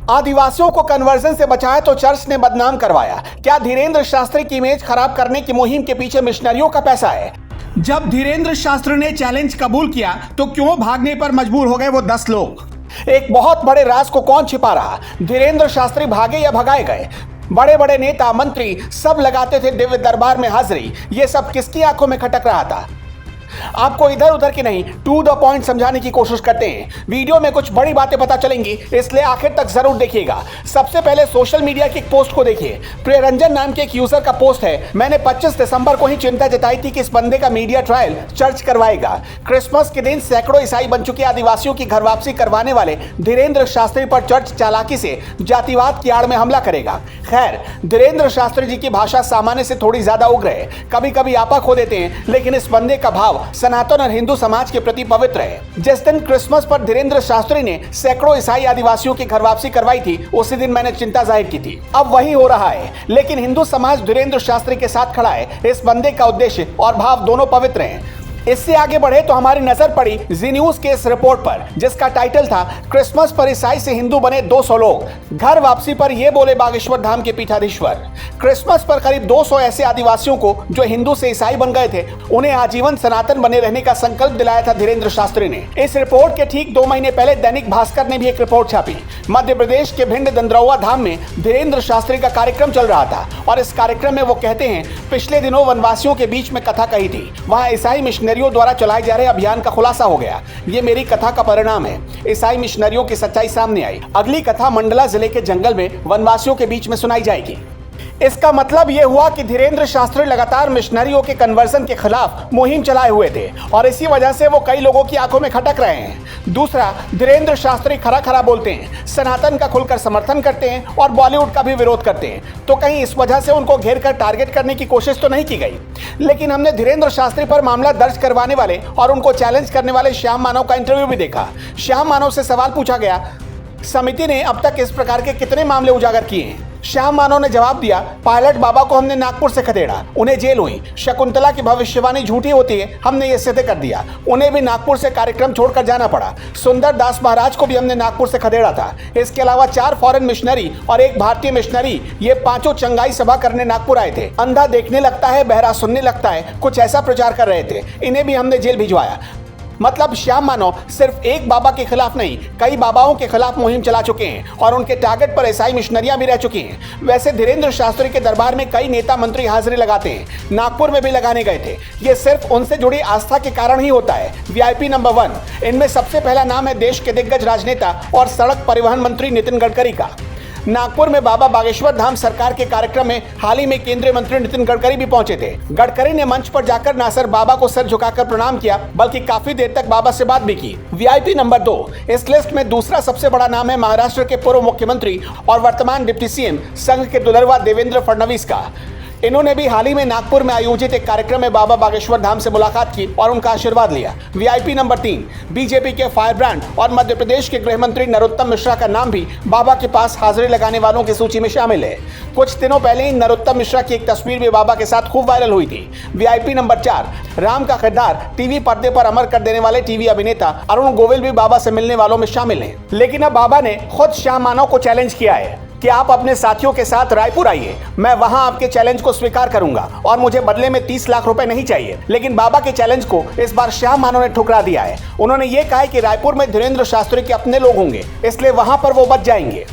आदिवासियों को कन्वर्जन से बचाया तो चर्च ने बदनाम करवाया। क्या धीरेन्द्र शास्त्री की इमेज खराब करने की मुहिम के पीछे मिशनरियों का पैसा है? जब धीरेन्द्र शास्त्री ने चैलेंज कबूल किया तो क्यों भागने पर मजबूर हो गए वो 10 लोग? एक बहुत बड़े राज को कौन छिपा रहा? धीरेन्द्र शास्त्री भागे या भगाए गए? बड़े बड़े नेता मंत्री सब लगाते थे दिव्य दरबार में हाजिरी। ये सब किसकी आंखों में खटक रहा था? आपको इधर उधर की नहीं, टू द पॉइंट समझाने की कोशिश करते हैं। वीडियो में कुछ बड़ी बातें पता चलेंगी, इसलिए आखिर तक जरूर देखिएगा। सबसे पहले सोशल मीडिया की एक पोस्ट को देखिए। प्रियरंजन नाम के एक यूजर का पोस्ट है। मैंने 25 दिसंबर को ही चिंता जताई थी कि इस बंदे का मीडिया ट्रायल चर्च करवाएगा। क्रिसमस के दिन सैकड़ों ईसाई बन चुके आदिवासियों की घर वापसी करवाने वाले धीरेन्द्र शास्त्री पर चर्च चालाकी से जातिवाद की आड़ में हमला करेगा। खैर, धीरेन्द्र शास्त्री जी की भाषा सामान्य से थोड़ी ज्यादा उग्र है। कभी कभी आपा खो देते हैं, लेकिन इस बंदे का भाव सनातन और हिंदू समाज के प्रति पवित्र है। जिस दिन क्रिसमस पर धीरेन्द्र शास्त्री ने सैकड़ों ईसाई आदिवासियों की घर वापसी करवाई थी, उसी दिन मैंने चिंता जाहिर की थी। अब वही हो रहा है, लेकिन हिंदू समाज धीरेन्द्र शास्त्री के साथ खड़ा है। इस बंदे का उद्देश्य और भाव दोनों पवित्र हैं। इससे आगे बढ़े तो हमारी नजर पड़ी जी न्यूज के इस रिपोर्ट पर, जिसका टाइटल था क्रिसमस पर ईसाई से हिंदू बने 200 लोग। घर वापसी पर ये बोले बागेश्वर धाम के पीठाधीश्वर। क्रिसमस पर करीब 200 ऐसे आदिवासियों को जो हिंदू से ईसाई बन गए थे, उन्हें आजीवन सनातन बने रहने का संकल्प दिलाया था धीरेन्द्र शास्त्री ने। इस रिपोर्ट के ठीक 2 महीने पहले दैनिक भास्कर ने भी एक रिपोर्ट छापी। मध्य प्रदेश के भिंड दंद्रौवा धाम में धीरेन्द्र शास्त्री का कार्यक्रम चल रहा था और इस कार्यक्रम में वो कहते हैं, पिछले दिनों वनवासियों के बीच में कथा कही थी। वहां ईसाई मिशनरियों द्वारा चलाए जा रहे अभियान का खुलासा हो गया। ये मेरी कथा का परिणाम है। ईसाई मिशनरियों की सच्चाई सामने आई। अगली कथा मंडला जिले के जंगल में वनवासियों के बीच में सुनाई जाएगी। इसका मतलब यह हुआ कि धीरेन्द्र शास्त्री लगातार मिशनरियों के कन्वर्जन के खिलाफ मुहिम चलाए हुए थे और इसी वजह से वो कई लोगों की आंखों में खटक रहे हैं। दूसरा, धीरेन्द्र शास्त्री खरा खरा बोलते हैं, सनातन का खुलकर समर्थन करते हैं और बॉलीवुड का भी विरोध करते हैं। तो कहीं इस वजह से उनको घेर कर टारगेट करने की कोशिश तो नहीं की गई। लेकिन हमने धीरेन्द्र शास्त्री पर मामला दर्ज करवाने वाले और उनको चैलेंज करने वाले श्याम मानव का इंटरव्यू भी देखा। श्याम मानव से सवाल पूछा गया, समिति ने अब तक इस प्रकार के कितने मामले उजागर किए हैं? श्याम मानव ने जवाब दिया, पायलट बाबा को हमने नागपुर से खदेड़ा, उन्हें जेल हुई। शकुंतला की भविष्यवाणी झूठी होती है, हमने ये सिद्ध कर दिया, उन्हें भी नागपुर से कार्यक्रम छोड़कर जाना पड़ा। सुंदर दास महाराज को भी हमने नागपुर से खदेड़ा था। इसके अलावा 4 फॉरेन मिशनरी और 1 भारतीय मिशनरी, ये 5 चंगाई सभा करने नागपुर आए थे। अंधा देखने लगता है, बहरा सुनने लगता है, कुछ ऐसा प्रचार कर रहे थे। इन्हें भी हमने जेल भिजवाया। मतलब श्याम मानव सिर्फ एक बाबा के खिलाफ नहीं, कई बाबाओं के खिलाफ मुहिम चला चुके हैं और उनके टारगेट पर ईसाई मिशनरियां भी रह चुकी हैं। वैसे धीरेन्द्र शास्त्री के दरबार में कई नेता मंत्री हाजिरी लगाते हैं, नागपुर में भी लगाने गए थे। ये सिर्फ उनसे जुड़ी आस्था के कारण ही होता है। वीआईपी नंबर 1, इनमें सबसे पहला नाम है देश के दिग्गज राजनेता और सड़क परिवहन मंत्री नितिन गडकरी का। नागपुर में बाबा बागेश्वर धाम सरकार के कार्यक्रम में हाल ही में केंद्रीय मंत्री नितिन गडकरी भी पहुंचे थे। गडकरी ने मंच पर जाकर न सिर्फ बाबा को सिर झुकाकर प्रणाम किया, बल्कि काफी देर तक बाबा से बात भी की। वीआईपी नंबर 2, इस लिस्ट में दूसरा सबसे बड़ा नाम है महाराष्ट्र के पूर्व मुख्यमंत्री और वर्तमान डिप्टी सीएम संघ के दुलरवा देवेंद्र फडणवीस का। इन्होंने भी हाल ही में नागपुर में आयोजित एक कार्यक्रम में बाबा बागेश्वर धाम से मुलाकात की और उनका आशीर्वाद लिया। वीआईपी नंबर 3, बीजेपी के फायर ब्रांड और मध्य प्रदेश के गृह मंत्री नरोत्तम मिश्रा का नाम भी बाबा के पास हाजिरी लगाने वालों की सूची में शामिल है। कुछ दिनों पहले ही नरोत्तम मिश्रा की एक तस्वीर भी बाबा के साथ खूब वायरल हुई थी। वीआईपी नंबर 4, राम का किरदार टीवी पर्दे पर अमर कर देने वाले टीवी अभिनेता अरुण गोविल भी बाबा से मिलने वालों में शामिल हैं। लेकिन अब बाबा ने खुद श्याम मानव को चैलेंज किया है कि आप अपने साथियों के साथ रायपुर आइए, मैं वहां आपके चैलेंज को स्वीकार करूंगा और मुझे बदले में 30 लाख रुपए नहीं चाहिए। लेकिन बाबा के चैलेंज को इस बार श्याम मानव ने ठुकरा दिया है। उन्होंने ये कहा है कि रायपुर में धीरेन्द्र शास्त्री के अपने लोग होंगे, इसलिए वहां पर वो बच जाएंगे।